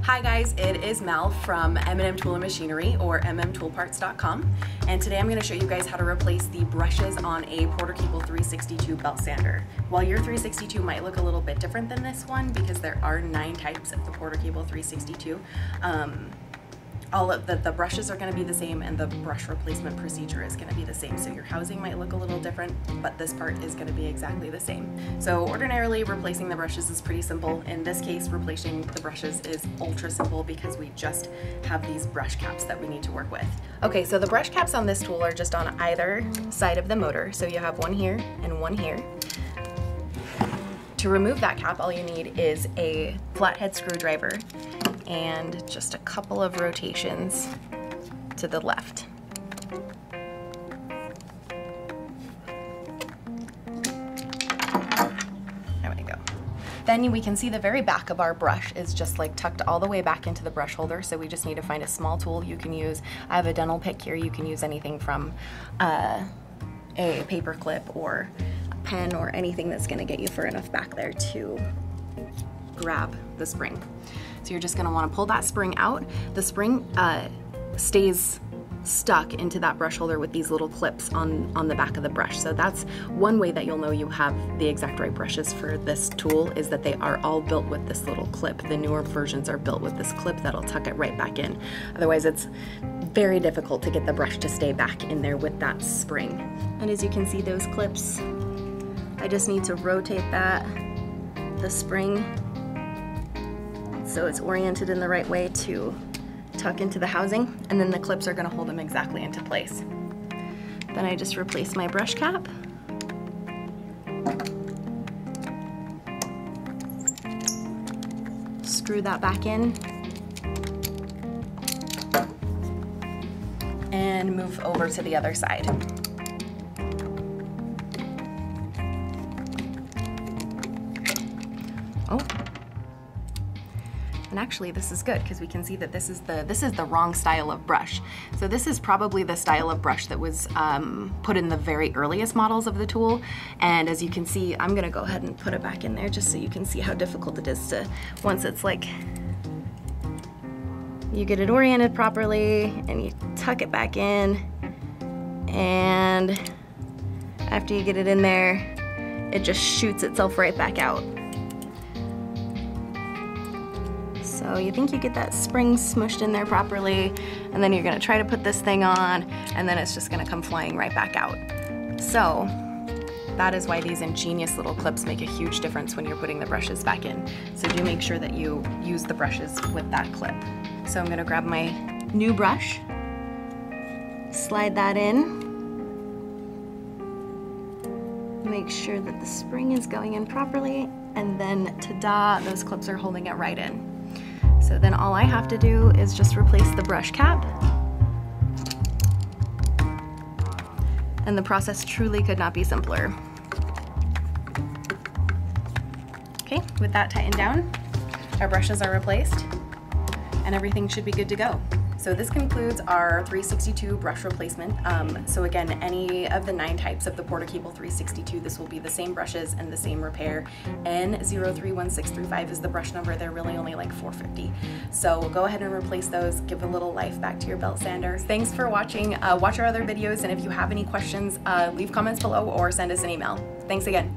Hi guys, it is Mel from M&M Tool and Machinery, or mmtoolparts.com, and today I'm going to show you guys how to replace the brushes on a Porter Cable 362 belt sander. While your 362 might look a little bit different than this one because there are 9 types of the Porter Cable 362, all of the brushes are going to be the same and the brush replacement procedure is going to be the same. So your housing might look a little different, but this part is going to be exactly the same. So ordinarily replacing the brushes is pretty simple. In this case, replacing the brushes is ultra simple because we just have these brush caps that we need to work with. Okay, so the brush caps on this tool are just on either side of the motor. So you have one here and one here. To remove that cap, all you need is a flathead screwdriver and just a couple of rotations to the left. There we go. Then we can see the very back of our brush is just like tucked all the way back into the brush holder, so we just need to find a small tool you can use. I have a dental pick here. You can use anything from a paper clip or a pen or anything that's going to get you far enough back there to grab the spring. So you're just going to want to pull that spring out. The spring stays stuck into that brush holder with these little clips on the back of the brush. So that's one way that you'll know you have the exact right brushes for this tool, is that they are all built with this little clip. The newer versions are built with this clip that'll tuck it right back in. Otherwise it's very difficult to get the brush to stay back in there with that spring. And as you can see, those clips, I just need to rotate the spring so it's oriented in the right way to tuck into the housing, and then the clips are going to hold them exactly into place. Then I just replace my brush cap. Screw that back in and move over to the other side. Oh. And actually this is good because we can see that this is the wrong style of brush. So this is probably the style of brush that was put in the very earliest models of the tool. And as you can see, I'm gonna go ahead and put it back in there just so you can see how difficult it is to, once it's like, you get it oriented properly and you tuck it back in, and after you get it in there, it just shoots itself right back out. So you think you get that spring smushed in there properly, and then you're gonna try to put this thing on, and then it's just gonna come flying right back out. So that is why these ingenious little clips make a huge difference when you're putting the brushes back in. So do make sure that you use the brushes with that clip. So I'm gonna grab my new brush, slide that in, make sure that the spring is going in properly, and then ta-da, those clips are holding it right in. So then all I have to do is just replace the brush cap. And the process truly could not be simpler. Okay, with that tightened down, our brushes are replaced and everything should be good to go. So this concludes our 362 brush replacement. So again, any of the 9 types of the Porter Cable 362, this will be the same brushes and the same repair. N031635 is the brush number. They're really only like $4.50. So go ahead and replace those, give a little life back to your belt sander. Thanks for watching. Watch our other videos, and if you have any questions, leave comments below or send us an email. Thanks again.